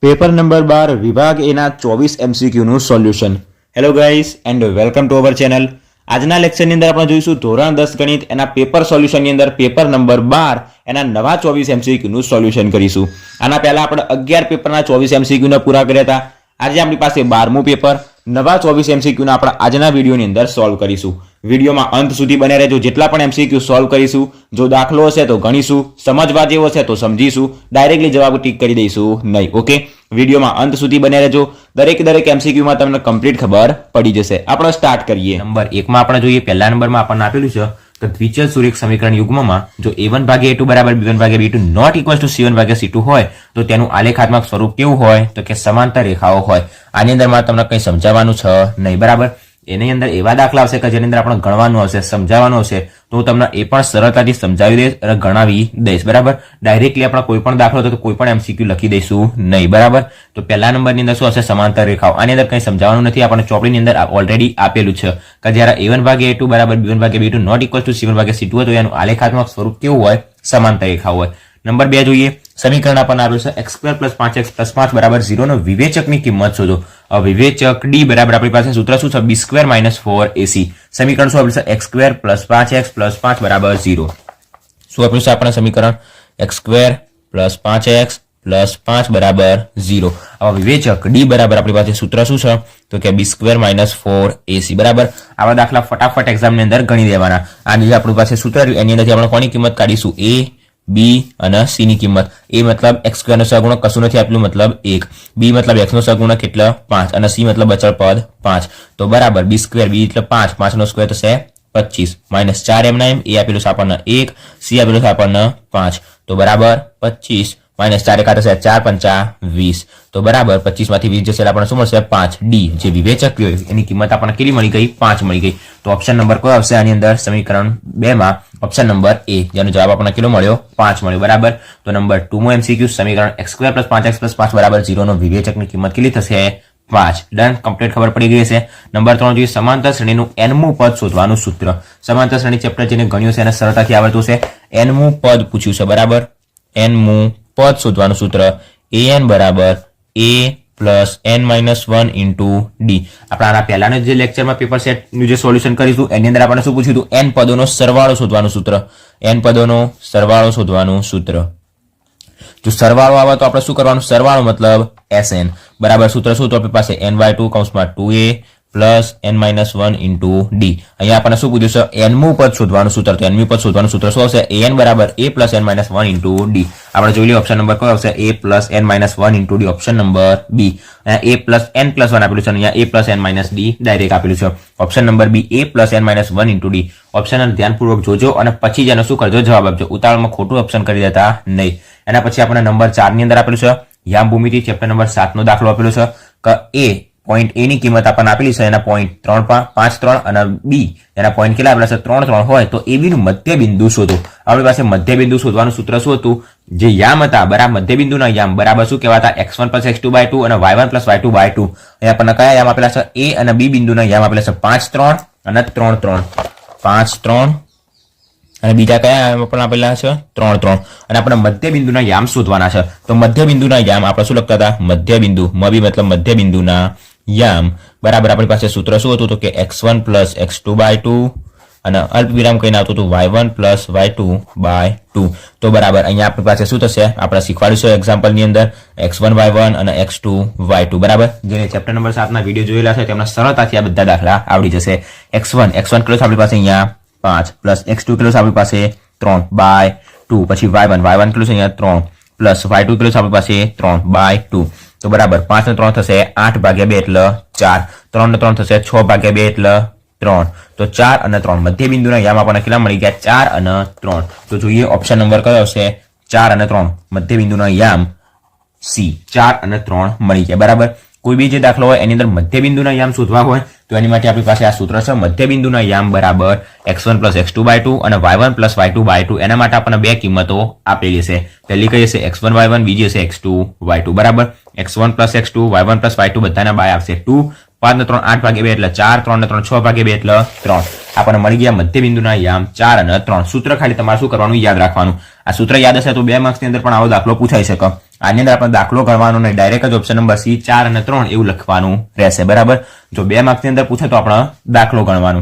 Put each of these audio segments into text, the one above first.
Paper number 12 વિભાગ એના 24 MCQ નું solution. Hello guys and welcome to our channel. આજના લેક્ચરની અંદર આપણે જોઈશું ધોરણ 10 ગણિત એના પેપર સોલ્યુશનની અંદર પેપર નંબર 12 એના નવા 24 MCQ નું સોલ્યુશન કરીશું. આના પહેલા આપણે 11 પેપરના 24 MCQ ને પૂરા કર્યા હતા. આજે આપણી પાસે 12મું પેપર નવા 24 MCQ ને આપણે આજના વિડીયોની અંદર સોલ્વ કરીશું. વિડીયોમાં અંત સુધી બને રહેજો. જેટલા પણ MCQ સોલ્વ કરીશું, જો દાખલો હશે તો ગણીશું, સમજવા જેવો હશે તો સમજીશું, ડાયરેક્ટલી જવાબ ટીક કરી દઈશું નહીં. ઓકે, વિડીયોમાં અંત સુધી બને રહેજો. દરેક MCQ માં તમને કમ્પ્લીટ ખબર પડી જશે. આપણે સ્ટાર્ટ કરીએ. નંબર 1 માં આપણે જોઈએ. પહેલા નંબરમાં આપણને આપેલું છે કે દ્વિચલ સુરેખ સમીકરણ યુગ્મમાં જો a1 ભાગ્યા a2 બરાબર b1 ભાગ્યા b2 not equal to c1 ભાગ્યા c2 હોય તો તેનું આલેખાત્મક સ્વરૂપ કેવું હોય તો કે સમાંતર રેખાઓ હોય. આની અંદર માં તમને કંઈ સમજાવવાનું છે નહીં, બરાબર. એની અંદર એવા દાખલા આવશે કે જેની અંદર આપણે ગણવાનું આવશે, સમજાવવાનું હશે, તો હું તમને એ પણ સરળતાથી સમજાવી દઈશ અને ગણાવી દઈશ, બરાબર. ડાયરેક્ટલી આપણે કોઈ પણ દાખલો તો કોઈ પણ MCQ લખી દઈશું નહીં, બરાબર. તો પહેલા નંબરની અંદર શું હશે? સમાંતર રેખાઓ. આની અંદર કંઈ સમજાવવાનું નથી, આપણને ચોપડીની અંદર ઓલરેડી આપેલું છે કે જ્યારે a1 ભાગ્યા a2 બરાબર b1 ભાગ્યા b2 not equal to c1 ભાગ્યા c2 હોય તો એનું આલેખાત્મક સ્વરૂપ કેવું હોય? સમાંતર રેખાઓ હોય. નંબર 2 જોઈએ. સમીકરણ આપણને આપ્યું છે x² + 5x + 5 બરાબર 0 નો વિવેચકની કિંમત શોધો. વિવેચક d બરાબર આપણી પાસે સૂત્ર શું છે? b² - 4ac. સમીકરણ શું આપ્યું છે? x² + 5x + 5 બરાબર 0. શું આપ્યું છે આપણે સમીકરણ? x² + 5x + 5 બરાબર 0. હવે વિવેચક d બરાબર આપણી પાસે સૂત્ર શું છે? તો કે b² - 4ac, બરાબર. આવા દાખલા ફટાફટ એક્ઝામની અંદર ગણી દેવાના. આની જે આપણી પાસે સૂત્ર એની અંદરથી આપણે કોની કિંમત કાઢીશું? a, b અને c ની કિંમત. a મતલબ x² નો સહગુણક કશું નથી આપેલું, મતલબ 1. b મતલબ x નો સહગુણક કેટલો? 5 અને c મતલબ અચળ પદ 5. તો બરાબર b², b એટલે 5, 5 નો સ્ક્વેર થશે 25 - 4 એમના એમ. a આપેલું છે આપણને 1, c આપેલું છે આપણને 5. તો બરાબર 25 - 4 એકા થશે 4 × 5 = 20. તો બરાબર 25 માંથી 20 જશે એટલે આપણને શું મળશે? 5. d જે વિવેચક હોય એની કિંમત આપણને કેટલી મળી ગઈ? 5 મળી ગઈ. તો ઓપ્શન નંબર કયો આવશે આની અંદર? સમીકરણ 2 માં ઓપ્શન નંબર a, જેનો જવાબ આપણને કેટલો મળ્યો? 5 મળ્યો, બરાબર. તો નંબર 2 માં MCQ સમીકરણ x² + 5x + 5 બરાબર 0 નો વિવેચકની કિંમત કેટલી થશે? 5. ડન, કમ્પ્લીટ ખબર પડી ગઈ હશે. નંબર 3 જોઈએ. સમાંતર શ્રેણીનું nમું પદ શોધવાનું સૂત્ર. સમાંતર શ્રેણી ચેપ્ટર જેને ગણ્યું છે એને સરળતાથી આવડતું છે. nમું પદ પૂછ્યું છે, બરાબર. nમું પદ શોધવાનું સૂત્ર an બરાબર a + n - 1 * d. આપણે આના પહેલાના જે લેક્ચરમાં પેપર સેટનું જે સોલ્યુશન કરીશું એની અંદર આપણે શું પૂછ્યું હતું? n પદોનો સરવાળો શોધવાનું સૂત્ર. n પદોનો સરવાળો શોધવાનું સૂત્ર. જો સરવાળો આવે તો આપણે શું કરવાનું? સરવાળો મતલબ sn બરાબર સૂત્ર શું? તો આપણી પાસે n/2 કૌંસમાં 2a + n - 1 * d. અહીંયા આપણને શું પૂછ્યું છે? nમું પદ શોધવાનું સૂત્ર. તો nમું પદ શોધવાનું સૂત્ર શું આવશે? an બરાબર a + n - 1 * d. આપણે જોઈ લઈએ ઓપ્શન નંબર કયો આવશે? a + n - 1 * d. Option number b. અહીંયા a + n + 1 આપેલું છે અને અહીંયા a + n - d ડાયરેક્ટ આપેલું છે. Option number b a + n - 1 * d. Option ધ્યાનપૂર્વક જોજો અને પછી જ એનો શું કરજો? જવાબ આપજો. ઉતાવળમાં ખોટું ઓપ્શન કરી દેતા નહીં. એના પછી આપણે નંબર 4 ની અંદર આપેલું છે યામ ભૂમિતિ ચેપ્ટર નંબર 7 નો દાખલો આપેલો છે કે a પોઈન્ટ a ની કિંમત આપણને આપેલી છે એના પોઈન્ટ 5, 3 અને b એના પોઈન્ટ કેટલા આપેલા છે? 3, 3 હોય તો ab નું મધ્ય બિંદુ શોધો. આપણી પાસે મધ્ય બિંદુ શોધવાનું સૂત્ર શું હતું? જે યામ હતા બરાબર મધ્ય બિંદુના યામ બરાબર શું કહેવાતા? x1 + x2/2 અને y1 + y2/2. અહીંયા આપણને કયા યામ આપેલા છે? a અને b બિંદુના યામ આપેલા છે 5, 3 અને 3, 3. 5, 3 અને બીજા કયા યામ પણ આપેલા છે? 3, 3. અને આપણે મધ્ય બિંદુના યામ શોધવાના છે. તો મધ્ય બિંદુના યામ આપણે શું લખતા હતા? મધ્ય બિંદુ મબી મતલબ મધ્ય બિંદુના યામ બરાબર આપણી પાસે સૂત્ર શું હતું? તો કે x1 + x2/2 અને અલ્પવિરામ કહીને આવતું હતું y1 + y2/2. તો બરાબર અહીંયા આપણી પાસે શું થશે? આપણે શીખવાડીશું એક્ઝામ્પલની અંદર x1 y1 અને x2 y2, બરાબર. જેને ચેપ્ટર નંબર 7 ના વિડીયો જોયેલા છે તેમના સરળતાથી આ બધા દાખલા આવડી જશે. x1 કેટલો છે આપણી પાસે? અહીંયા 5 + x2 કેટલો છે આપણી પાસે? 3/2. પછી y1 કેટલો છે? અહીંયા 3 + y2 કેટલો છે આપણી પાસે? 3/2. તો બરાબર 5 ને 3 થશે 8/2 એટલે 4. 3 ને 3 થશે 6/2 એટલે 3. તો 4 અને 3 મધ્ય બિંદુના યામ આપણને કેટલા મળી ગયા? 4 અને 3. તો જોઈએ ઓપ્શન નંબર કયો આવશે? 4 અને 3 મધ્ય બિંદુના યામ c. 4 અને 3 મળી ગયા, બરાબર. કોઈ બી જે દાખલો હોય એની અંદર મધ્ય બિંદુના યામ શોધવા હોય તો એની માટે આપણી પાસે આ સૂત્ર છે. મધ્ય બિંદુના યામ બરાબર x1 + x2/2 અને y1 + y2/2. એના માટે આપણને બે કિંમતો આપેલી છે. પહેલી કઈ હશે? x1 y1, બીજી હશે x2 y2, બરાબર. x1 + x2, y1 + y2 બધાના બાય આવશે 2. 5 ને 3 8/2 એટલે 4, 3 ને 3 6/2 એટલે 3. આપણને મળી ગયા મધ્ય બિંદુના યામ 4 અને 3. સૂત્ર ખાલી તમારે શું કરવાનું? યાદ રાખવાનું. આ સૂત્ર યાદ હશે તો 2 માર્ક્સની અંદર પણ આવો દાખલો પૂછાઈ શકે. આની અંદર આપણે દાખલો કરવાનો નહીં, ડાયરેક્ટ જ ઓપ્શન નંબર સી 4 અને 3 એવું લખવાનું રહેશે. બરાબર, જો 2 માર્ક્સની અંદર પૂછે તો આપણે દાખલો ગણવાનો.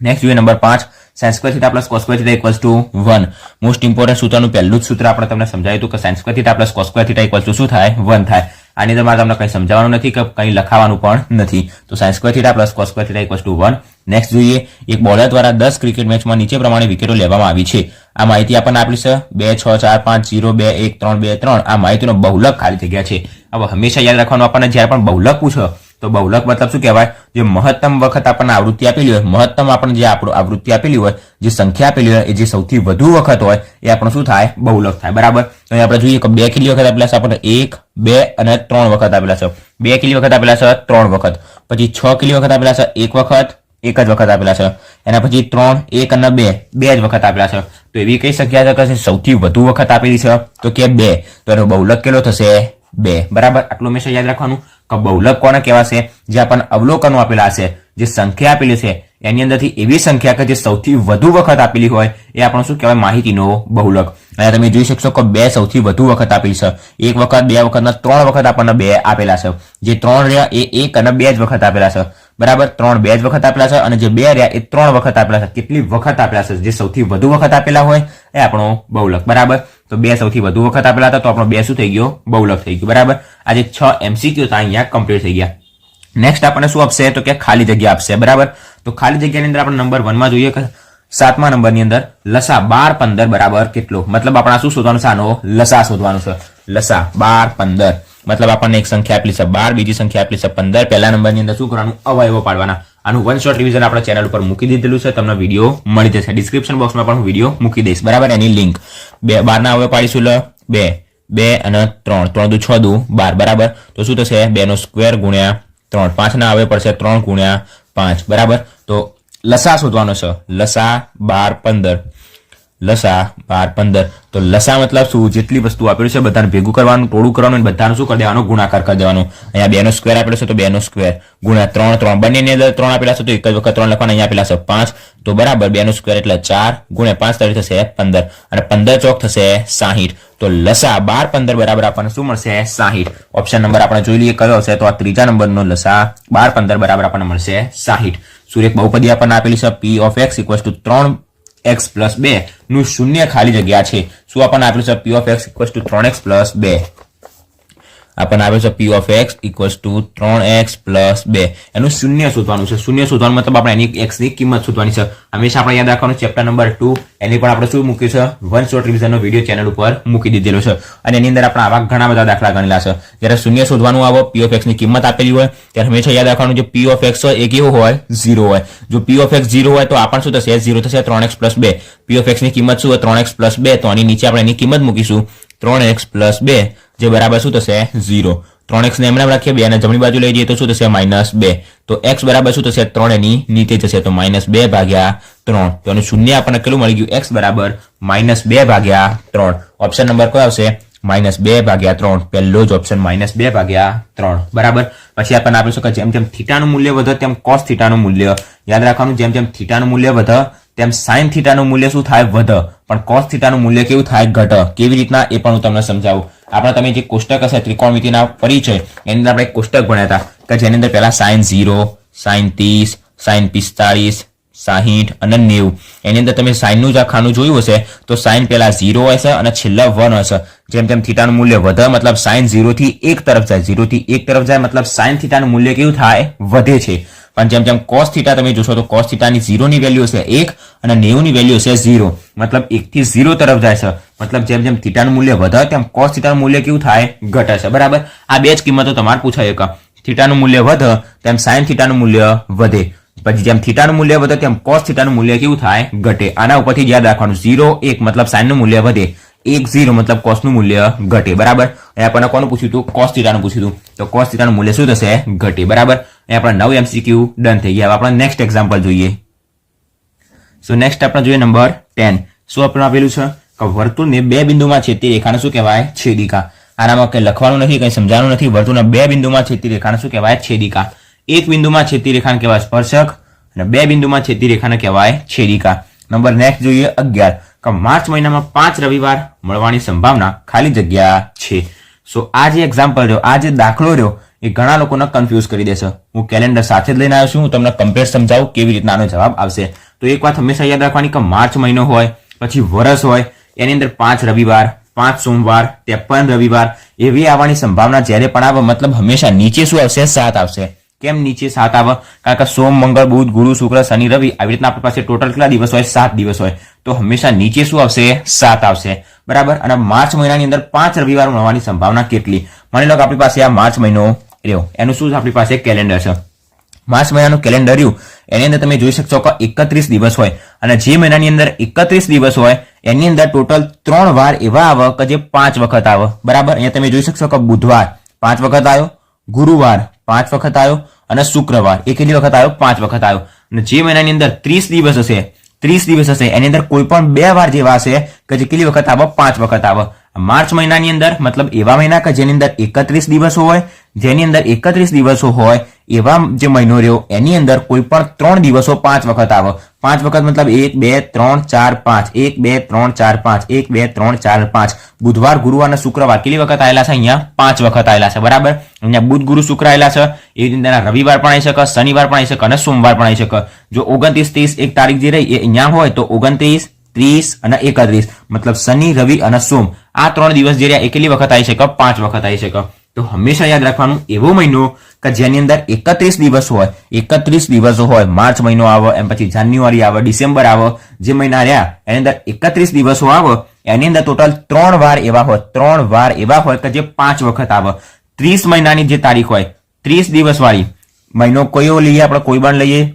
નેક્સ્ટ જોઈએ number 5, sin square theta plus cos square theta equals to 1. Most important સૂત્રનું પહેલું જ સૂત્ર આપણે તમને સમજાવ્યું હતું કે sin square theta plus cos square theta equals to શું થાય? 1 થાય. આની અંદર મારે તમને કંઈ સમજાવવાનું નથી કે કંઈ લખાવાનું પણ નથી. તો sin square theta plus cos square theta equals to 1. Next જોઈએ, એક બોલર દ્વારા 10 ક્રિકેટ મેચમાં નીચે પ્રમાણે વિકેટો લેવામાં આવી છે. આ માહિતી આપણને આપી છે 2 6 4 5 0 2 1 3 2 3. આ માહિતીનો બહુલક ખાલી જગ્યા છે. હવે હંમેશા યાદ રાખવાનું, આપણને જ્યારે પણ બહુલક પૂછો તો બહુલક મતલબ શું કહેવાય? જે મહત્તમ વખત આપણને આવૃત્તિ આપેલી હોય, મહત્તમ આપણને જે આવૃત્તિ આપેલી હોય, જે સંખ્યા આપેલી હોય, એ જે સૌથી વધુ વખત હોય એ આપણું શું થાય? બહુલક થાય. બરાબર, તો આપણે જોઈએ કે 2 કેટલી વખત આપેલા છે? આપણને 1 2 અને 3 વખત આપેલા છે. 2 કેટલી વખત આપેલા છે? 3 વખત. પછી 6 કેટલી વખત આપેલા છે? 1 વખત, એક જ વખત આપેલા છે. એના પછી 3 1 અને 2 2 જ વખત આપેલા છે. તો એવી કઈ શક્યતા છે કે સૌથી વધુ વખત આપેલી છે તો કે 2, તો એનો બહુલક કેટલો થશે? 2. બરાબર, આટલું હંમેશા યાદ રાખવાનું કે બહુલક કોને કહેવાશે? જે આપણને અવલોકનો આપેલા હશે, જે સંખ્યા આપેલી છે એની અંદરથી એવી સંખ્યા કે જે સૌથી વધુ વખત આપેલી હોય એ આપણો શું કહેવાય? માહિતીનો બહુલક. અહીંયા તમે જોઈ શકશો કે 2 સૌથી વધુ વખત આપેલી છે. 1 વખત, 2 વખત, 3 વખત આપણને 2 આપેલા છે. જે 3 રહ્યા એ 1 અને 2 જ વખત આપેલા છે. બરાબર, 3 2 જ વખત આપેલા છે અને જે 2 રહ્યા એ 3 વખત આપેલા છે. કેટલી વખત આપેલા છે? જે સૌથી વધુ વખત આપેલા હોય એ આપણો બહુલક. બરાબર, તો 2 સૌથી વધુ વખત આપેલા હતા તો આપણો 2 શું થઈ ગયો? બહુલક થઈ ગયું. બરાબર, આજે 6 MCQ અહીંયા કમ્પ્લીટ થઈ ગયા. નેક્સ્ટ આપણને શું આપશે? તો કે ખાલી જગ્યા આપશે. બરાબર, તો ખાલી જગ્યાની અંદર આપણે નંબર 1 માં જોઈએ કે 7મા નંબરની અંદર લસા 12 15 બરાબર કેટલો? મતલબ આપણે શું શોધવાનું છે? આનો લસા શોધવાનું છે. લસા 12 15 મતલબ આપણને એક સંખ્યા આપેલી છે 12, બીજી સંખ્યા આપેલી છે 15. પહેલા નંબરની અંદર શું કરવાનું? અવયવો પાડવાના. આનું વન શોટ રિવિઝન આપણા ચેનલ ઉપર મૂકી દીધેલું છે, તમને વિડીયો મળી જશે. ડિસ્ક્રિપ્શન બોક્સમાં પણ હું વિડીયો મૂકી દઈશ. બરાબર, એની લિંક. 12 ના અવયવ પાડીશું. 2 2 અને 3 3 દુ 6 દુ 12. બરાબર, તો શું થશે? 2 નો સ્ક્વેર ગુણ્યા 3. 5 ના અવયવ પડશે 3 ગુણ્યા 5. બરાબર, તો લસા શોધવાનો છે. લસા 12 15. લસા 12 15. તો લસા મતલબ શું? જેટલી વસ્તુ આપેલું છે બધાને ભેગું કરવાનું, ટોળું કરવાનું અને બધાનું શું કરી દેવાનું? ગુણાકાર કરી દેવાનું. અહીંયા 2 નો સ્ક્વેર આપેલો છે તો 2 નો સ્ક્વેર ગુણ્યા 3 3. બંનેની અંદર 3 આપેલા છે તો એક જ વખત 3 લખવાના. અહીંયા આપેલા છે 5, તો બરાબર 2 નો સ્ક્વેર એટલે 4 ગુણ્યા 5 તારી થશે 15 અને 15 ચોક થશે 60. તો લસા 12 15 બરાબર આપણને શું મળશે? 60. ઓપ્શન નંબર આપણે જોઈ લઈએ કયો હશે? તો આ ત્રીજા નંબરનો લસા 12 15 બરાબર આપણને મળશે 60. સુરેખ બહુપદી આપણને આપેલી છે p of x equals to 3x plus 2 નું શૂન્ય ખાલી જગ્યા છે. શું આપણને આપેલું છે? p of x equals to 3x plus 2. આપણને આપેલું છે p of x equals to 3x plus 2. એનું શૂન્ય શોધવાનું છે. શૂન્ય શોધવાનું મતલબ આપણે એની x ની કિંમત શોધવાની છે. હંમેશા આપણે યાદ રાખવાનું ચેપ્ટર નંબર 2 એની પણ આપણે શું મૂક્યું છે? વન શોટ રિવિઝનનો વિડીયો ચેનલ ઉપર મૂકી દીધેલો છે અને એની અંદર આપણે આવા ઘણા બધા દાખલા ગણેલા છે. જ્યારે શૂન્ય શોધવાનું આવે, p of x ની કિંમત આપેલી હોય ત્યારે હંમેશા યાદ રાખવાનું જે p of x હોય એ કેવો હોય? 0 હોય. જો p of x 0 હોય તો આપણને શું થશે? 0 થશે 3x plus 2. p of x ની કિંમત શું હોય? 3x plus 2. તો આની નીચે આપણે એની કિંમત મૂકીશું 3x plus 2 જે બરાબર શું થશે? 0. 3x ને એમના રાખીએ, 2 ને જમણી બાજુ લઈ જઈએ તો શું થશે? -2. તો x બરાબર શું થશે? 3 એની નીચે જશે તો -2 ભાગ્યા 3. તો એનું શૂન્ય આપણને કેટલું મળી ગયું? x બરાબર -2 ભાગ્યા 3. ઓપ્શન નંબર કયો આવશે? -2 ભાગ્યા 3. પહેલો જ ઓપ્શન -2 ભાગ્યા 3. બરાબર, પછી આપણને આપીશું કે જેમ જેમ થીટાનું મૂલ્ય વધે તેમ કોસ થીટાનું મૂલ્ય યાદ રાખવાનું. જેમ જેમ થીટાનું મૂલ્ય વધે તેમ સાઇન થીટાનું મૂલ્ય શું થાય? વધે. પણ કોસ થીટાનું મૂલ્ય કેવું થાય? ઘટે. કેવી રીતના એ પણ હું તમને સમજાવું. આપણે તમે જે કોષ્ટક હશે ત્રિકોણમિતિના પરિચય એની અંદર આપણે એક કોષ્ટક ભણ્યા હતા કે જેની અંદર પહેલા sin 0, sin 30, sin 45, 60 અને 90. એની અંદર તમે sin નું જ આ ખાનું જોયું હશે તો sin પહેલા 0 હશે અને છેલ્લા 1 હશે. જેમ જેમ થીટાનું મૂલ્ય વધે મતલબ sin 0 થી 1 તરફ જાય, 0 થી 1 તરફ જાય મતલબ sin થીટાનું મૂલ્ય કેવું થાય? વધે છે. પણ જેમ જેમ cos થીટા તમે જોશો તો cos થીટાની 0 ની વેલ્યુ હશે 1 અને 90 ની વેલ્યુ હશે 0. મતલબ 1 થી 0 તરફ જાય છે. મતલબ જેમ જેમ થીટાનું મૂલ્ય વધે તેમ cos થીટાનું મૂલ્ય કેવું થાય? ઘટે છે. બરાબર, આ બે જ કિંમતો તમારે પૂછાય કે થીટાનું મૂલ્ય વધે તેમ sin થીટાનું મૂલ્ય વધે. પછી જેમ થીટાનું મૂલ્ય વધે તેમ cos થીટાનું મૂલ્ય કેવું થાય? ઘટે. આના ઉપરથી યાદ રાખવાનું 0 1 મતલબ sin નું મૂલ્ય વધે, 1 0 મતલબ cos નું મૂલ્ય ઘટે. બરાબર, અહીંયા આપણને કોનું પૂછ્યું હતું? cos થીટાનું પૂછ્યું હતું. તો cos થીટાનું મૂલ્ય શું થશે? ઘટે. બરાબર, અહીંયા આપણે 9 MCQ ડન થઈ ગયા. હવે આપણે નેક્સ્ટ એક્ઝામ્પલ જોઈએ. સો નેક્સ્ટ આપણે જોઈએ નંબર 10. શું આપણે આપેલું છે કે વર્તુળને 2 બિંદુમાં છેદતી રેખાને શું કહેવાય? છેદિકા. આનામાં કંઈ લખવાનું નથી, કંઈ સમજાવવાનું નથી. વર્તુળના 2 બિંદુમાં છેદતી રેખાને શું કહેવાય? છેદિકા. એક બિંદુમાં છેદતી રેખાને કહેવાય સ્પર્શક અને 2 બિંદુમાં છેદતી રેખાને કહેવાય છેદિકા. નંબર નેક્સ્ટ જોઈએ 11. કે માર્ચ મહિનામાં 5 રવિવાર મળવાની સંભાવના ખાલી જગ્યા છે. સો આ જે એક્ઝામ્પલ રહ્યો, આ જે દાખલો રહ્યો એ ઘણા લોકોને કન્ફ્યુઝ કરી દેશે. હું કેલેન્ડર સાથે જ લઈને આવ્યો છું. હું તમને કમ્પ્લીટ સમજાવું કેવી રીતના આનો જવાબ આવશે. તો એક વાત હંમેશા યાદ રાખવાની કે માર્ચ મહિનો હોય, પછી વર્ષ હોય, એની અંદર 5 રવિવાર, 5 સોમવાર, 53 રવિવાર એવી આવવાની સંભાવના જ્યારે પણ આવે, મતલબ હંમેશા નીચે શું આવશે? 7 આવશે. કેમ નીચે 7 આવે? કારણ કે સોમ, મંગળ, બુધ, ગુરુ, શુક્ર, શનિ, રવિ આવી રીતના આપણી પાસે ટોટલ કેટલા દિવસ હોય? 7 દિવસ હોય. તો હંમેશા નીચે શું આવશે? 7 આવશે. બરાબર. અને માર્ચ મહિનાની અંદર 5 રવિવાર મળવાની સંભાવના કેટલી? માની લો કે આપણી પાસે આ માર્ચ મહિનો રહ્યો, એનું શું આપણી પાસે કેલેન્ડર છે. માર્ચ મહિનાનું કેલેન્ડર રહ્યું, એની અંદર તમે જોઈ શકશો કે 31 દિવસ હોય, અને જે મહિનાની અંદર 31 દિવસ હોય એની અંદર ટોટલ 3 વાર એવા આવે કે જે 5 વખત આવે. બરાબર. અહીંયા તમે જોઈ શકશો કે બુધવાર 5 વખત આવ્યો, ગુરુવાર 5 વખત આવ્યો, અને શુક્રવાર એ કેટલી વખત આવ્યો? 5 વખત આવ્યો. અને જે મહિનાની અંદર 30 દિવસ હશે, 30 દિવસ હશે એની અંદર કોઈ પણ 2 વાર જેવા હશે કે જે કેટલી વખત આવે? 5 વખત આવે. માર્ચ મહિનાની અંદર મતલબ એવા મહિના કે જેની અંદર 31 દિવસો હોય, જેની અંદર 31 દિવસો હોય એવા જે મહિનો રહ્યો એની અંદર કોઈ પણ 3 દિવસો 5 વખત આવે. 5 વખત મતલબ 1 2 3 4 5, 1 2 3 4 5, 1 2 3 4 5. બુધવાર, ગુરુવાર અને શુક્રવાર કેટલી વખત આવેલા છે? અહીંયા 5 વખત આવેલા છે. બરાબર. અહીંયા બુધ, ગુરુ, શુક્ર આવેલા છે. એ રીતે રવિવાર પણ આવી શકે, શનિવાર પણ આવી શકે, અને સોમવાર પણ આવી શકે. જો 29, 30 એક તારીખ જે રહી એ અહીંયા હોય તો 29, 30 અને 31 મતલબ શનિ, રવિ અને સોમ આ 3 દિવસ જે રહ્યા એ કેટલી વખત આવી શકે? 5 વખત આવી શકે. તો હંમેશા યાદ રાખવાનું એવો મહિનો કે જેની અંદર 31 દિવસ હોય, 31 દિવસો હોય, માર્ચ મહિનો આવે, એમ પછી જાન્યુઆરી આવે, ડિસેમ્બર આવે, જે મહિના રહ્યા એની અંદર 31 દિવસો આવે એની અંદર ટોટલ 3 વાર એવા હોય, 3 વાર એવા હોય કે જે 5 વખત આવે. 30 મહિનાની જે તારીખ હોય, 30 દિવસ વાળી મહિનો કયો લઈએ આપણે? કોઈ પણ લઈએ,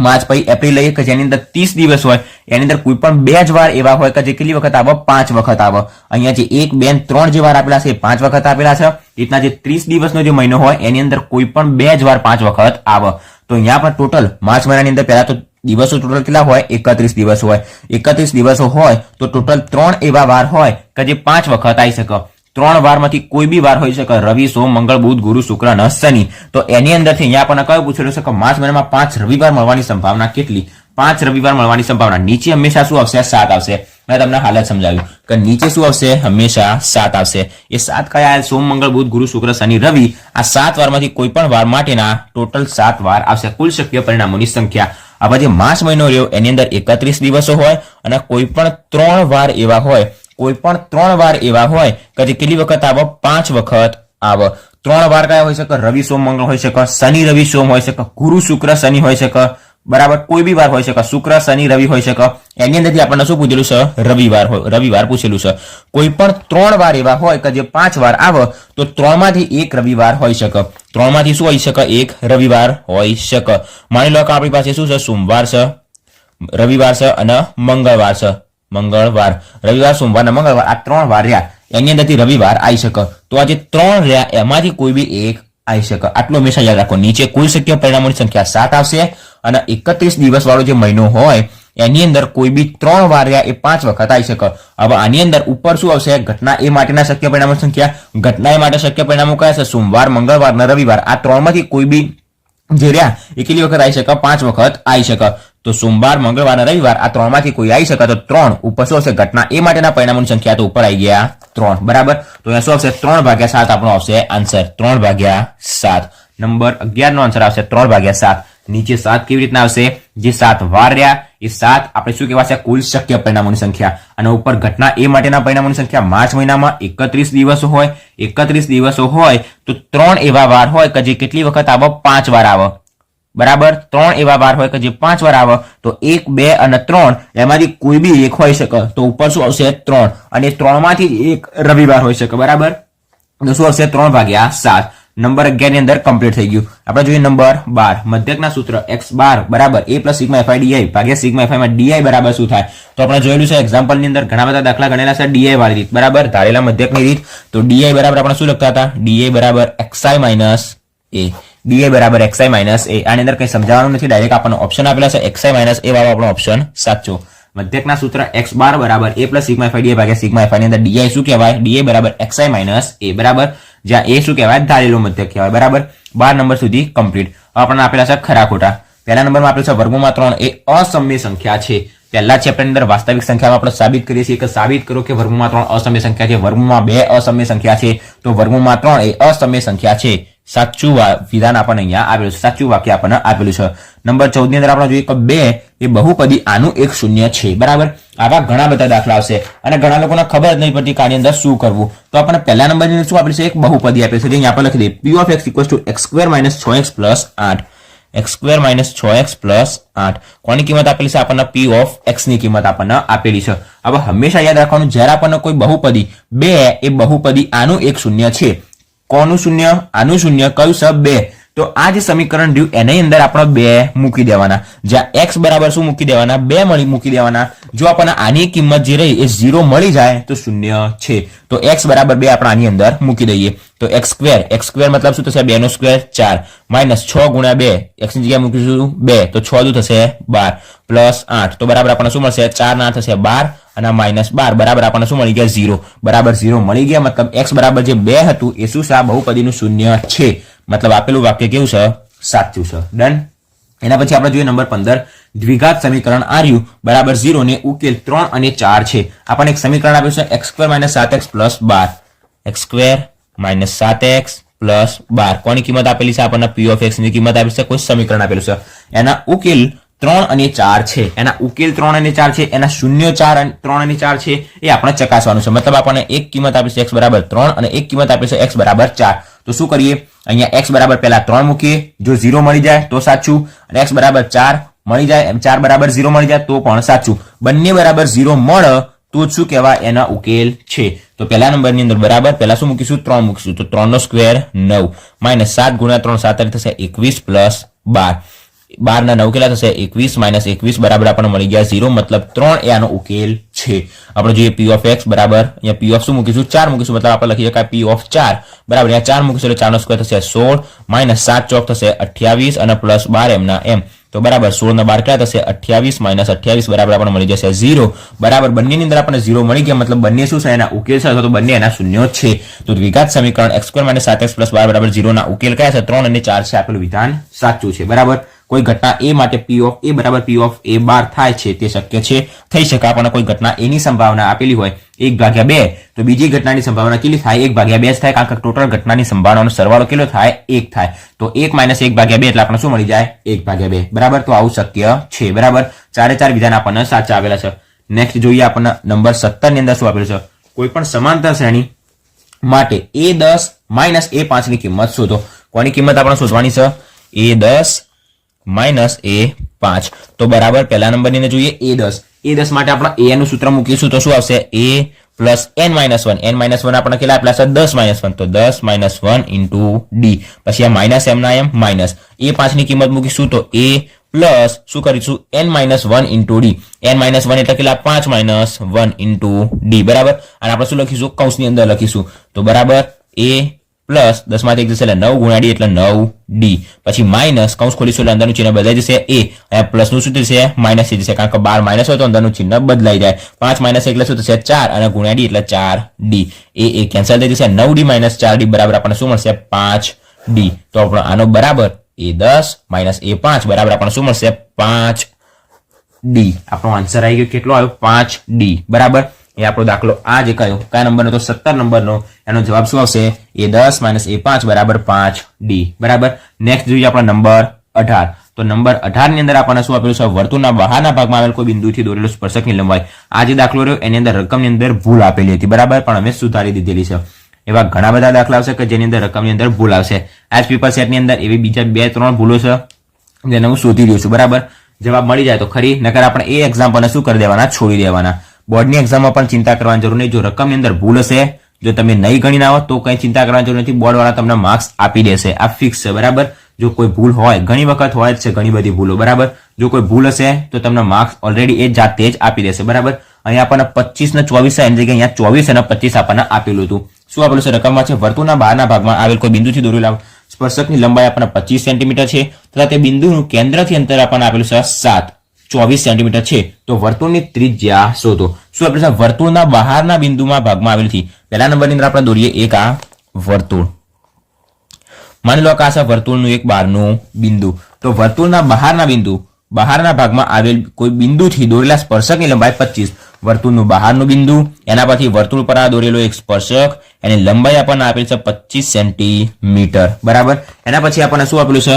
માર્ચ પછી એપ્રિલ લઈએ કે જેની અંદર 30 દિવસ હોય એની અંદર કોઈ પણ 2 જ વાર એવા હોય કે જે કેટલી વખત આવે? 5 વખત આવે. અહીંયા જે 1 2 3 જે વાર આપેલા છે એ 5 વખત આપેલા છે. રીતના જે 30 દિવસનો જે મહિનો હોય એની અંદર કોઈ પણ 2 જ વાર 5 વખત આવે. તો અહીંયા પણ ટોટલ માર્ચ મહિનાની અંદર પહેલા તો દિવસો ટોટલ કેટલા હોય? 31 દિવસ હોય. 31 દિવસો હોય તો ટોટલ 3 એવા વાર હોય કે જે 5 વખત આવી શકે. 3 વારમાંથી કોઈ બી વાર હોઈ શકે, રવિ, સોમ, મંગળ, બુધ, ગુરુ, શુક્ર અને શનિ. તો એની અંદરથી અહીંયા આપણને કયું પૂછેલું છે કે માર્ચ મહિનામાં 5 રવિવાર મળવાની સંભાવના કેટલી? 5 રવિવાર મળવાની સંભાવના. નીચે હંમેશા શું આવશે? 7 આવશે. મેં તમને હાલ જ સમજાવ્યું કે નીચે શું આવશે? હંમેશા 7 આવશે. એ 7 કયા? સોમ, મંગળ, બુધ, ગુરુ, શુક્ર, શનિ, રવિ. આ 7 વારમાંથી કોઈ પણ વાર માટેના ટોટલ 7 વાર આવશે. કુલ શક્ય પરિણામોની સંખ્યા. હવે જે માર્ચ મહિનો રહ્યો એની અંદર 31 દિવસો હોય અને કોઈ પણ 3 વાર એવા હોય, કોઈ પણ 3 વાર એવા હોય કે જે કેટલી વખત આવે? 5 વખત આવે. 3 વાર કયા હોઈ શકે? રવિ, સોમ, મંગળ હોઈ શકે, શનિ, રવિ, સોમ હોઈ શકે, ગુરુ, શુક્ર, શનિ હોઈ શકે. બરાબર. કોઈ બી વાર હોઈ શકે, શુક્ર, શનિ, રવિ હોઈ શકે. એની અંદરથી આપણને શું પૂછેલું છે? રવિવાર પૂછેલું છે. કોઈ પણ 3 વાર એવા હોય કે જે 5 વાર આવે તો 3 માંથી 1 રવિવાર હોઈ શકે. 3 માંથી શું હોઈ શકે? 1 રવિવાર હોઈ શકે. માની લો કે આપણી પાસે શું છે? સોમવાર છે, રવિવાર છે અને મંગળવાર છે. રવિવાર, સોમવાર અને મંગળવાર આ 3 વાર રહ્યા એની અંદરથી રવિવાર આવી શકે. તો આ જે 3 રહ્યા એમાંથી કોઈ બી 1 આવી શકે. આટલું હંમેશા યાદ રાખો. નીચે કુલ શક્ય પરિણામોની સંખ્યા 7 આવશે અને 31 દિવસ વાળો જે મહિનો હોય એની અંદર કોઈ બી 3 વાર રહ્યા એ 5 વખત આવી શકે. હવે આની અંદર ઉપર શું આવશે? ઘટના એ માટેના શક્ય પરિણામોની સંખ્યા. ઘટના એ માટે શક્ય પરિણામો કયા છે? સોમવાર, મંગળવાર અને રવિવાર. આ 3 માંથી કોઈ બી જે રહ્યા એ કેટલી વખત આવી શકે? 5 વખત આવી શકે. તો સોમવાર, મંગળવાર અને રવિવાર આ 3 માંથી કોઈ આવી શકે તો 3 ઉપર શું આવશે? ઘટના એ માટેના પરિણામોની સંખ્યા તો ઉપર આવી ગયા 3. બરાબર. તો અહીંયા શું આવશે? 3/7 આપણો આવશે આન્સર. 3/7. નંબર 11 નો આન્સર આવશે 3/7. નીચે 7 કેવી રીતના આવશે? જે 7 વાર રહ્યા એ 7 આપણે શું કહેવાશે? કુલ શક્ય પરિણામોની સંખ્યા. અને ઉપર ઘટના એ માટેના પરિણામોની સંખ્યા. માર્ચ મહિનામાં 31 દિવસો હોય, 31 દિવસો હોય તો 3 એવા વાર હોય કે જે કેટલી વખત આવે? 5 વાર આવે. બરાબર. 3 એવા વાર હોય કે જે 5 વાર આવે તો 1 2 અને 3 એમાંથી કોઈ બી 1 હોઈ શકે. તો ઉપર શું આવશે? 3. અને 3 માંથી 1 રવિવાર હોઈ શકે. બરાબર. તો શું આવશે? 3/7. નંબર 11 ની અંદર કમ્પ્લીટ થઈ ગયું. આપણે જોઈએ નંબર 12. મધ્યકના સૂત્ર x બાર બરાબર a plus sigma fi di ભાગ્યા સિગ્મા fi માં di બરાબર શું થાય? તો આપણે જોયેલું છે એક્ઝામ્પલ ની અંદર ઘણા બધા દાખલા ગણેલા છે di વાળી રીત. બરાબર. ધારેલા મધ્યકની રીત. તો di બરાબર આપણે શું લખતા હતા? di બરાબર xi માઇનસ a. di બરાબર xi માઇનસ a. આની અંદર કંઈ સમજાવવાનું નથી. ડાયરેક્ટ આપણને ઓપ્શન આપેલા છે xi માઇનસ a વાળો આપણો ઓપ્શન સાચો. મધ્યકના સૂત્ર x બાર બરાબર a plus sigma fi di ભાગ્યા સિગ્મા fi ની અંદર di શું કહેવાય? di બરાબર xi માઇનસ a. બરાબર. જ્યાં એ શું કહેવાય? ધારેલો મધ્યક કહેવાય. બરાબર. 12 નંબર સુધી કમ્પ્લીટ. આપણને આપેલા છે ખરા ખોટા. પહેલા નંબરમાં આપેલું છે વર્ગમૂળમાં 3 એ અસમ્ય સંખ્યા છે. પહેલા ચેપ્ટરની અંદર વાસ્તવિક સંખ્યામાં આપણે સાબિત કરીએ છીએ કે સાબિત કરો કે વર્ગમૂળમાં 3 અસમય સંખ્યા છે, વર્ગમૂળમાં 2 અસમય સંખ્યા છે, તો વર્ગમૂળમાં 3 એ અસમય સંખ્યા છે. સાચું વિધાન આપણને અહીંયા આપેલું છે, સાચું વાક્ય આપણને આપેલું છે. નંબર 14 ની અંદર આપણે જોઈએ કે 2 એ બહુપદી આનું એક શૂન્ય છે. બરાબર, આવા ઘણા બધા દાખલા આવશે અને ઘણા લોકોને ખબર જ નહીં પડતી કે આની અંદર શું કરવું. તો આપણને પહેલા નંબરની અંદર શું આપેલું છે? એક બહુપદી આપેલું છે, જે અહીંયા આપણે લખી દઈએ p of x = x² - 6x + 8. x² - 6x + 8 કોની કિંમત આપેલી છે? આપણને p of x ની કિંમત આપણને આપેલી છે. હવે હંમેશા યાદ રાખવાનું, જ્યારે આપણને કોઈ બહુપદી 2 એ બહુપદી આનું એક શૂન્ય છે. કોનું શૂન્ય? આનું શૂન્ય. કયું છે? 2. તો આ જે સમીકરણ રહ્યું એની અંદર આપણે 2 મૂકી દેવાના. જ્યાં x બરાબર શું મૂકી દેવાના? 2 મૂકી દેવાના. જો આપણને આની કિંમત જે રહી એ 0 મળી જાય તો શૂન્ય છે. તો x બરાબર 2 આપણે આની અંદર મૂકી દઈએ. તો x² મતલબ શું થશે? 2 નો સ્ક્વેર 4 માઇનસ 6 ગુણ્યા 2 x ની જગ્યાએ મૂકીશું 2 તો 6 દુ થશે 12 પ્લસ 8 તો બરાબર આપણને શું મળશે? 4 ના થશે 12 અને -12 બરાબર આપણને શું મળી ગયા? 0. બરાબર 0 મળી ગયા. મતલબ x બરાબર જે 2 હતું એ શું છે? આ બહુપદીનું શૂન્ય છે. મતલબ આપેલું વાક્ય કેવું છે? સાચું છે. ડન. એના પછી આપણે જોઈએ નંબર 15 દ્વિઘાત સમીકરણ આર્યું બરાબર 0 ને ઉકેલ 3 અને 4 છે. આપણને એક સમીકરણ આપ્યું છે x² - 7x + 12. x² - 7x + 12 કોની કિંમત આપેલી છે? આપણને p of x ની કિંમત આપેલી છે. કોઈ સમીકરણ આપેલું છે, એના ઉકેલ 3 અને 4 છે. એના ઉકેલ 3 અને 4 છે. એના શૂન્ય 3 અને 4 છે એ આપણે ચકાસવાનું છે. મતલબ આપણને એક કિંમત આપી છે x બરાબર 3 અને એક કિંમત આપી છે x બરાબર 4. તો શું કરીએ? અહીંયા x બરાબર પહેલા 3 મૂકીએ. જો 0 મળી જાય તો સાચું, અને x બરાબર 4 મળી જાય, 4 બરાબર 0 મળી જાય તો પણ સાચું. બંને બરાબર 0 મળે તો શું કહેવાય? એના ઉકેલ છે. તો પહેલા નંબરની અંદર બરાબર પહેલા શું મૂકીશું? 3 મૂકીશું. તો 3 નો સ્ક્વેર 9 માઇનસ 7 ગુણ્યા 3 7 થશે 21 પ્લસ 12. 12 ના 9 કેટલા થશે? 21 - 21 બરાબર આપણને મળી ગયા 0. મતલબ 3 એ આનો ઉકેલ છે. આપણે જોઈએ p of x બરાબર અહીંયા p of શું મૂકીશું? 4 મૂકીશું. મતલબ આપણે લખી શકાય p of 4 બરાબર અહીંયા 4 મૂકીશું એટલે 4 નો સ્ક્વેર થશે 16 માઇનસ 7 ચોક થશે 28 અને પ્લસ 12 એમના એમ. તો બરાબર 16 ના 12 કેટલા થશે? 28 - 28 બરાબર આપણને મળી જશે 0. બરાબર બંનેની અંદર આપણને 0 મળી ગયા. મતલબ બંને શું છે? એના ઉકેલ છે, અથવા તો બંને એના શૂન્યો છે. તો દ્વિઘાત સમીકરણ x² - 7x + 12 બરાબર 0 ના ઉકેલ કયા છે? 3 અને 4 છે. આપેલું વિધાન સાચું છે. બરાબર. કોઈ ઘટના a માટે p of a બરાબર p of a બાર થાય છે તે શક્ય છે, થઈ શકે. આપણને કોઈ ઘટના a ની સંભાવના આપેલી હોય 1/2 તો બીજી ઘટનાની સંભાવના કેટલી થાય? 1/2 થાય. કારણ કે ટોટલ ઘટનાની સંભાવનાનો સરવાળો કેટલો થાય? 1 થાય. તો 1 - 1/2 એટલે આપણને શું મળી જાય? 1/2. બરાબર. તો આવું શક્ય છે. બરાબર. 4 વિધાન આપણને સાચા આવેલા છે. નેક્સ્ટ જોઈએ આપણને નંબર 17 ની અંદર શું આપેલું છે? કોઈ પણ સમાંતર શ્રેણી માટે a10 - a5 ની કિંમત શોધો. કોની કિંમત આપણે શોધવાની છે? a10 - a5. તો બરાબર પહેલા નંબરની અંદર જોઈએ a10 માટે આપણે a નું સૂત્ર મૂકીશું તો શું આવશે? a plus n - 1. n - 1 આપણે કેટલા આપેલા છે? 10 - 1. તો 10 - 1 into d. પછી આ માઇનસ એમના એમ માઇનસ a5 ની કિંમત મૂકીશું તો a પ્લસ શું કરીશું? n - 1 into d. n - 1 એટલે કેટલા? 5 - 1 into d. બરાબર. અને આપણે શું લખીશું? કૌંસની અંદર લખીશું. તો બરાબર a પ્લસ 10 માંથી 1 જશે એટલે 9 ગુણ્યા d એટલે 9d. પછી માઇનસ કૌંસ ખોલીશું એટલે અંદરનું ચિહ્ન બદલાઈ જશે a, અને પ્લસ નું શું થશે? માઇનસ થઈ જશે. કારણ કે 12 માઇનસ હોય તો અંદરનું ચિહ્ન બદલાઈ જાય. 5 - 1 એટલે શું થશે? 4 અને ગુણ્યા d એટલે 4d. a કેન્સલ થઈ જશે. 9d - 4d બરાબર આપણને શું મળશે? 5d. તો આપણો આનો બરાબર a10 - a5 બરાબર આપણને શું મળશે? 5d. આપણો આન્સર આવી ગયો. કેટલો આવ્યો? 5d. બરાબર. એ આપણો દાખલો આ જે કયો કયા નંબરનો? તો 17 નંબરનો. એનો જવાબ શું આવશે? a10 - a5 બરાબર 5d. બરાબર. નેક્સ્ટ જોઈએ આપણે નંબર 18. તો નંબર 18 ની અંદર આપણને શું આપેલું છે? વર્તુળના બહારના ભાગમાં આવેલ કોઈ બિંદુથી દોરેલો સ્પર્શકની લંબાઈ. આ જે દાખલો રહ્યો એની અંદર રકમની અંદર ભૂલ આપેલી હતી. બરાબર. પણ અમે સુધારી દીધેલી છે. એવા ઘણા બધા દાખલા આવશે કે જેની અંદર રકમની અંદર ભૂલ આવશે. આ પેપર સેટની અંદર એવી બીજા 2-3 ભૂલો છે જેને હું શોધી રહ્યો છું. બરાબર. જવાબ મળી જાય તો ખરી, નકર આપણે એ એક્ઝામ્પલને શું કરી દેવાના? છોડી દેવાના. બોર્ડની એક્ઝામમાં પણ ચિંતા કરવાની જરૂર નહીં. જો રકમની અંદર ભૂલ હશે, જો તમે નહીં ગણી ના આવો તો કંઈ ચિંતા કરવાની જરૂર નથી. બોર્ડવાળા તમને માર્ક્સ આપી દેશે. આ ફિક્સ છે. બરાબર. જો કોઈ ભૂલ હોય, ઘણી વખત હોય જ છે ઘણી બધી ભૂલો. બરાબર. જો કોઈ ભૂલ હશે તો તમને માર્ક્સ ઓલરેડી એ જાતે જ આપી દેશે. બરાબર. અહીંયા આપણને 25 ને 24 છે, એની જગ્યાએ અહીંયા 24 અને 25 આપણને આપેલું હતું. શું આપેલું છે? રકમમાં છે વર્તુળના બહારના ભાગમાં આવેલ કોઈ બિંદુથી દોરેલા સ્પર્શકની લંબાઈ આપણને 25 સેન્ટીમીટર છે, તથા તે બિંદુનું કેન્દ્રથી અંતર આપણને આપેલું છે 24 સેન્ટીમીટર છે. તો વર્તુળની ત્રિજ્યા શોધો. શું આપણે વર્તુળના બહારના બિંદુમાં ભાગમાં આવેલ છે? પહેલા નંબરની અંદર આપણે દોરીએ એક આ વર્તુળ. માની લો કે આ છે વર્તુળનું એક બહારનું બિંદુ. તો વર્તુળના બહારના બિંદુ બહારના ભાગમાં આવેલ કોઈ બિંદુથી દોરેલા સ્પર્શકની લંબાઈ 25, વર્તુળનું બહારનું બિંદુ, એના પરથી વર્તુળ પર દોરેલો એક સ્પર્શક, એની લંબાઈ આપણને આપેલ છે 25 સેન્ટીમીટર, બરાબર. એના પછી આપણને શું આપેલું છે,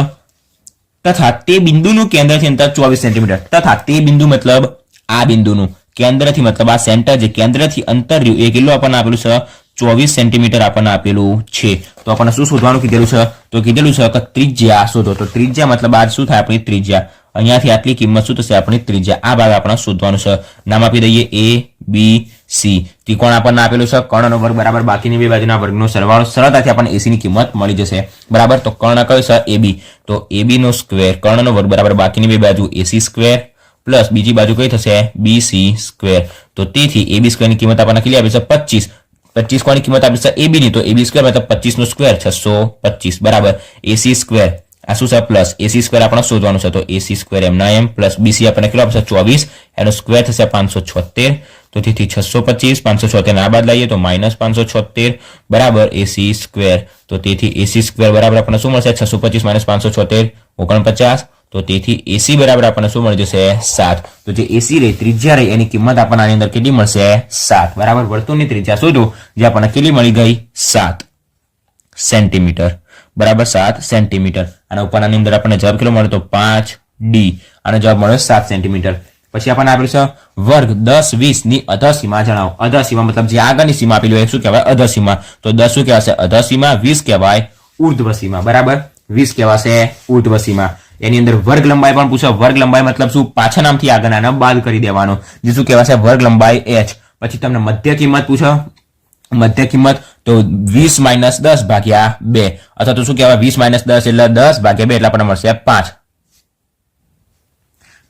તથા તે બિંદુનું કેન્દ્રથી અંતર 24 સેન્ટીમીટર, તથા તે બિંદુ મતલબ આ બિંદુનું, કેન્દ્રથી મતલબ આ સેન્ટર જે કેન્દ્રથી અંતર રહ્યું એ કેટલું આપણને આપેલું છે, 24 સેન્ટીમીટર આપણને આપેલું છે. તો આપણને શું શોધવાનું કીધેલું છે, તો કીધેલું છે કે ત્રિજ્યા શોધો. તો ત્રિજ્યા મતલબ આ શું થાય, આપણી ત્રિજ્યા. અહીંયાથી આટલી કિંમત શું થશે, આપણી ત્રિજ્યા. આ ભાગ આપણે શોધવાનું છે. નામ આપી દઈએ ABC. ત્રિકોણ આપણને આપેલું છે, કર્ણનો વર્ગ બરાબર બાકીની બે બાજુના વર્ગનો સરવાળો. સરળતાથી આપણને AC ની કિંમત મળી જશે, બરાબર. તો કર્ણ કયો છે, AB. તો AB નો સ્ક્વેર, કર્ણનો વર્ગ બરાબર બાકીની બે બાજુ AC સ્ક્વેર પ્લસ બીજી બાજુ કઈ થશે, BC સ્ક્વેર. તો તેથી AB સ્ક્વેરની કિંમત આપણને કેટલી આપી છે, 25. 25 કોની કિંમત આપી છે, AB ની. તો AB સ્ક્વેર મતલબ 25 નો સ્ક્વેર 625, બરાબર. AC સ્ક્વેર આ શું છે, પ્લસ AC સ્ક્વેર આપણે શોધવાનું છે. તો AC સ્ક્વેર એમના એમ પ્લસ BC આપણને કેટલો આપશે, 24. એનો સ્ક્વેર થશે 576. તો તેથી 625 576 આ બાદ લઈએ તો -576, બરાબર. AC square. તો તેથી AC સ્ક્વેર બરાબર આપણને શું મળશે, 625 - 576 49. તો તેથી AC બરાબર આપણને શું મળી જશે, 7. તો જે AC રહી, ત્રિજ્યા રહી, એની કિંમત આપણને આની અંદર કેટલી મળશે, 7, બરાબર. વર્તુળની ત્રિજ્યા શોધો, જે આપણને કેટલી મળી ગઈ, 7 સેન્ટીમીટર, બરાબર. 7 સેન્ટીમીટર. અને ઉપરની અંદર આપણને જવાબ કેટલો મળે, તો 5D. અને જવાબ મળ્યો 7 સેન્ટીમીટર. પછી આપણને આપેલું છે વર્ગ 10 20 ની અધસીમા જણાવો. અધસીમા મતલબ જે આગળની સીમા આપેલી હોય શું કહેવાય, અધસીમા. તો 10 શું કહેવાશે, અધસીમા. 20 કહેવાય ઉર્ધ્વ સીમા, બરાબર. 20 કહેવાશે ઉર્ધ્વ સીમા. એની અંદર વર્ગ લંબાઈ પણ પૂછે. વર્ગ લંબાઈ મતલબ શું, પાછા નામથી આગળના બાદ કરી દેવાનો, જે શું કહેવાશે, વર્ગ લંબાઈ h. પછી તમને મધ્ય કિંમત પૂછો. મધ્ય કિંમત તો 20 - 10 ભાગ્યા 2, અથવા તો શું કહેવાય, 20 - 10 એટલે 10 ભાગ્યા 2 એટલે આપણને મળશે 5.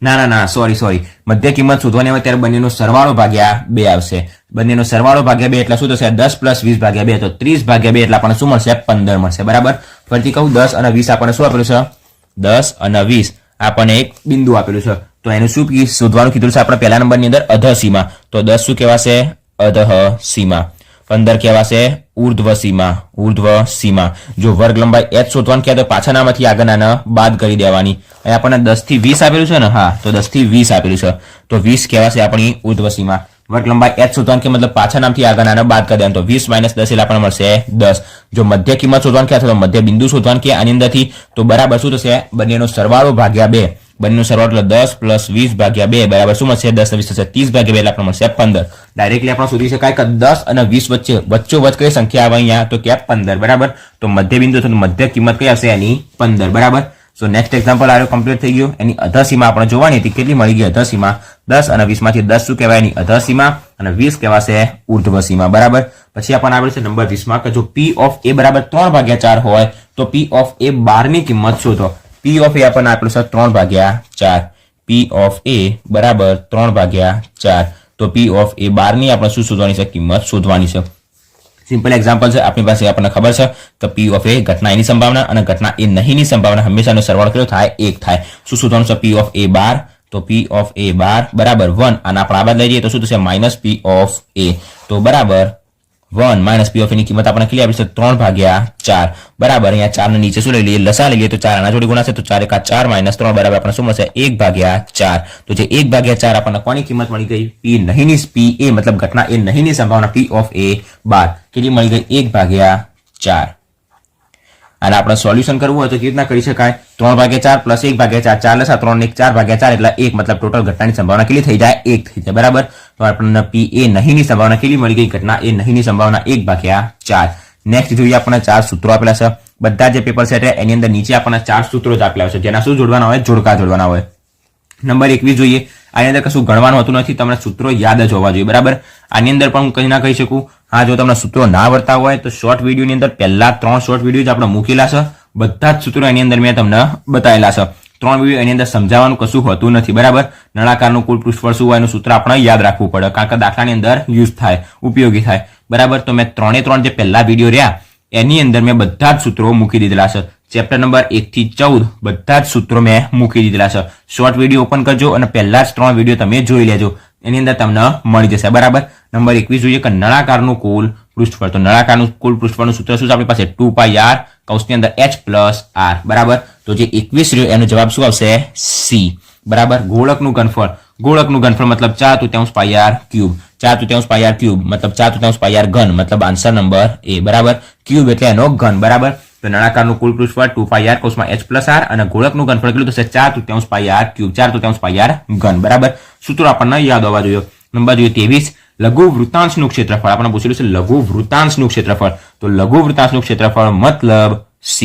ના સોરી, મધ્ય કિંમત શોધવાની હોય ત્યારે બંનેનો સરવાળો ભાગ્યા 2 આવશે. બંનેનો સરવાળો ભાગ્યા 2 એટલે શું થશે, 10 + 20 ભાગ્યા 2, તો 30 ભાગ્યા 2 એટલે આપણને શું મળશે, 15 મળશે, બરાબર. ફરીથી કહું, 10 અને 20 આપણને શું આપેલું છે, 10 અને 20 આપણને એક બિંદુ આપેલું છે. તો એનું શું શોધવાનું કીધું છે, આપણે પહેલા નંબરની અંદર અધસીમા. તો 10 શું કહેવાશે, અધસીમા. 15 કહેવાશે ઉર્ધ્વ સીમા, ઉર્ધ્વ સીમા. જો વર્ગ લંબાઈ h શોધવાનું કહે તો પાછળનામાંથી આગળના બાદ કરી દેવાની. અહીં આપણને 10 થી 20 આપેલું છે ને, હા, તો 10 થી 20 આપેલું છે. તો 20 કહેવાશે આપણી ઉર્ધ્વ સીમા. વર્ગ લંબાઈ h શોધવાનું કે મતલબ પાછા નામથી આગળના બાદ કરી દેવાનું. તો 20 - 10 એટલે આપણને મળશે 10. જો મધ્ય કિંમત શોધવાનું કે અથવા મધ્ય બિંદુ શોધવાનું કે આની અંદરથી, તો બરાબર શું થશે, બંનેનો સરવાળો ભાગ્યા 2. બંનેનો સરવાળો એટલે 10 + 20 ભાગ્યા 2 બરાબર શું મળશે, 10 અને 20 થશે 30 ભાગ્યા 2 એટલે આપણને મળશે 15. ડાયરેક્ટલી આપણે શોધી શકાય કે 10 અને 20 વચ્ચે કઈ સંખ્યા આવે અહીંયા, તો કે 15, બરાબર. તો મધ્ય બિંદુ તો મધ્ય કિંમત કઈ આવશે, એની 15, બરાબર. સો નેક્સ્ટ એક્ઝામ્પલ આરો કમ્પ્લીટ થઈ ગયું. એની અધસીમા આપણે જોવાની હતી, કેટલી મળી ગઈ અધસીમા, 10 અને 20 માંથી 10 શું કહેવાય, એની અધસીમા, અને 20 કહેવાશે ઉર્ધ્વ સીમા, બરાબર. પછી આપણને આવે છે નંબર 20 માં કે જો P of A બરાબર 3/4 હોય તો P of A બારની કિંમત શોધો. P of A આપણને આપેલું છે 3/4. P of A બરાબર 3/4. તો P of A બારની આપણે શું શોધવાની છે, કિંમત શોધવાની છે. સિમ્પલ એક્ઝામ્પલ છે, આપણી પાસે આપણને ખબર છે કે P of A ઘટના A ની સંભાવના અને ઘટના A નહીંની સંભાવના હંમેશાનો સરવાળો કેટલો થાય, 1 થાય. શું શોધવાનું છે, P of A બાર. તો P of A બાર બરાબર 1, અને આપણે આ બાદ લઈ જઈએ તો શું થશે, -P of A. તો બરાબર 1 - P of A ની કિંમત આપણને કેટલી આપી છે, 3/4, બરાબર. અહીંયા 4 ને નીચે શું લઈ લઈએ, લસા લઈ લઈએ. તો 4 આના જોડે ગુણાશે તો 4 × 4 - 3 બરાબર આપણને શું મળશે, 1/4. તો જે 1/4 આપણને કોની કિંમત મળી ગઈ, P નહીંની, P A મતલબ ઘટના A નહીંની સંભાવના P of A બાર કેટલી મળી ગઈ, 1/4. અને આપણે સોલ્યુશન કરવું હોય તો કેવી રીતના કરી શકાય, 3/4 + 1/4, 4 લસા 3 ને 4/4 એટલે 1, મતલબ ટોટલ ઘટનાની સંભાવના કેટલી થઈ જાય, 1 થઈ જાય, બરાબર. તો આપણને P A નહીંની સંભાવના કેટલી મળી ગઈ, ઘટના A નહીંની સંભાવના 1/4. નેક્સ્ટ જોઈએ આપણને 4 સૂત્રો આપેલા છે. બધા જે પેપર સેટ એની અંદર નીચે આપણને 4 સૂત્રો જ આપેલા છે, જેના શું જોડવાના હોય, જોડકા જોડવાના હોય. નંબર 21 જોઈએ. આની અંદર કશું ગણવાનું હોતું નથી, તમને સૂત્રો યાદ જ હોવા જોઈએ, બરાબર. આની અંદર પણ હું કઈ ના કહી શકું. હા, જો તમને સૂત્રો ના આવડતા હોય તો શોર્ટ વિડીયોની અંદર પહેલા 3 શોર્ટ વિડીયો આપણે મૂકેલા છે. બધા જ સૂત્રો એની અંદર મેં તમને બતાવેલા છે. 3 વિડીયો એની અંદર સમજાવવાનું કશું હોતું નથી, બરાબર. નળાકારનું કુલ પૃષ્ઠફળ શું હોય એનું સૂત્ર આપણે યાદ રાખવું પડે, કારણ કે દાખલાની અંદર યુઝ થાય, ઉપયોગી થાય, બરાબર. તો મેં 3 જે પહેલા વિડીયો રહ્યા એની અંદર મેં બધા જ સૂત્રો મૂકી દીધેલા છે. ચેપ્ટર નંબર 1 થી 14 બધા જ સૂત્રો મેં મૂકી દીધેલા છે. શોર્ટ વિડીયો ઓપન કરજો અને પહેલા જ 3 વિડીયો તમે જોઈ લેજો, એની અંદર તમને મળી જશે, બરાબર. નંબર 21 જોઈએ કે નળાકારનું કુલ પૃષ્ઠફળ. તો નળાકારનું કુલ પૃષ્ઠફળનું સૂત્ર શું છે આપણી પાસે, 2πr કૌંસની અંદર h + r, બરાબર. તો જે 21 રહ્યો એનો જવાબ શું આવશે, C, બરાબર. ગોળકનું ઘનફળ મતલબ 4/3 પાઈ આર ક્યુબ. 4/3 પાઈ આર ક્યુબ મતલબ 4/3 પાઈ આર ઘન મતલબ આન્સર નંબર એ. બરાબર. ક્યુબ એટલે એનો ઘન. બરાબર. તો નળાકારનું કુલ પૃષ્ઠફળ 2 પાઈ આર કોસમાં h પ્લસ આર અને ગોળકનું ઘનફળ કેટલું થશે 4/3 પાઈ આર ક્યુબ. 4/3 પાઈ આર ઘન. બરાબર. સૂત્રો આપણને યાદ હોવા જોઈએ. નંબર જોઈએ 23. લઘુ વૃત્તાંશનું ક્ષેત્રફળ આપણે પૂછેલું છે લઘુ વૃત્તાંશનું ક્ષેત્રફળ. તો લઘુ વૃત્તાંશનું ક્ષેત્રફળ મતલબ c.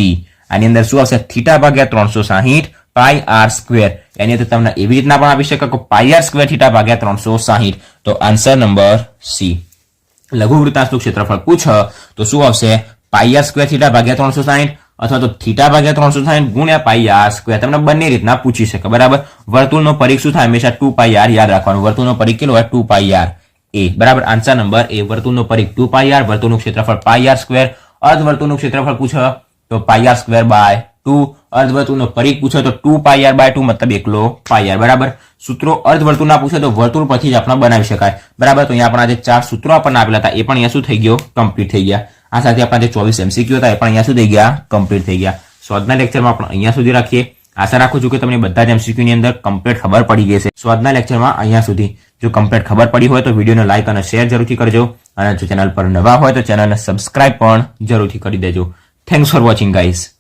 આની અંદર શું આવશે θ/360 પાઈ આર સ્ક્વેર. એની અંદર તમને એવી રીતના પણ આપી શકે કે પાઈ આર સ્ક્વેર θ/360. તો આન્સર નંબર c. લઘુ વૃત્તાંશનું ક્ષેત્રફળ પૂછો તો શું આવશે પાઈ આર સ્ક્વેર θ/360 અથવા તો θ/360 ગુણ્યા પાઈ આર સ્ક્વેર. તમને બંને રીતના પૂછી શકે. બરાબર. વર્તુળનો પરિઘ શું થાય હંમેશા 2 પાઈ આર યાદ રાખવાનું. વર્તુળનો પરિઘ કેટલો હોય 2 પાઈ આર એ. બરાબર. આન્સર નંબર એ. વર્તુળનો પરિઘ 2 પાઈ આર, વર્તુળનું ક્ષેત્રફળ પાઈ આર સ્ક્વેર. અર્ધવર્તુળનું ક્ષેત્રફળ પૂછો તો પાઈ આર સ્ક્વેર બાય 2. અર્ધવર્તુળનો પરિઘ પૂછો તો 2 પાઈ આર બાય 2 મતલબ એકલો પાઈ આર. બરાબર. સૂત્રો અર્ધવર્તુળના પૂછે તો વર્તુળ પરથી જ આપણે બનાવી શકાય. બરાબર. તો અહીંયા આપણા જે 4 સૂત્રો આપણને આપેલા હતા એ પણ અહીંયા શું થઈ ગયો કમ્પ્લીટ થઈ ગયા. આ સાથે આપણા જે 24 MCQ હતા એ પણ અહીંયા શું થઈ ગયા કમ્પ્લીટ થઈ ગયા. સ્વાધ્યાય લેક્ચરમાં આપણે અહીંયા સુધી રાખીએ. આશા રાખું છું કે તમને બધા જ MCQ ની અંદર કમ્પ્લીટ ખબર પડી ગઈ છે. સ્વાધ્યાય લેક્ચરમાં અહીંયા સુધી. જો કમ્પ્લીટ ખબર પડી હોય તો વિડીયોને લાઈક અને શેર જરૂરથી કરજો અને જો ચેનલ પર નવા હોય તો ચેનલને સબસ્ક્રાઇબ પણ જરૂરથી કરી દેજો. Thanks for watching guys.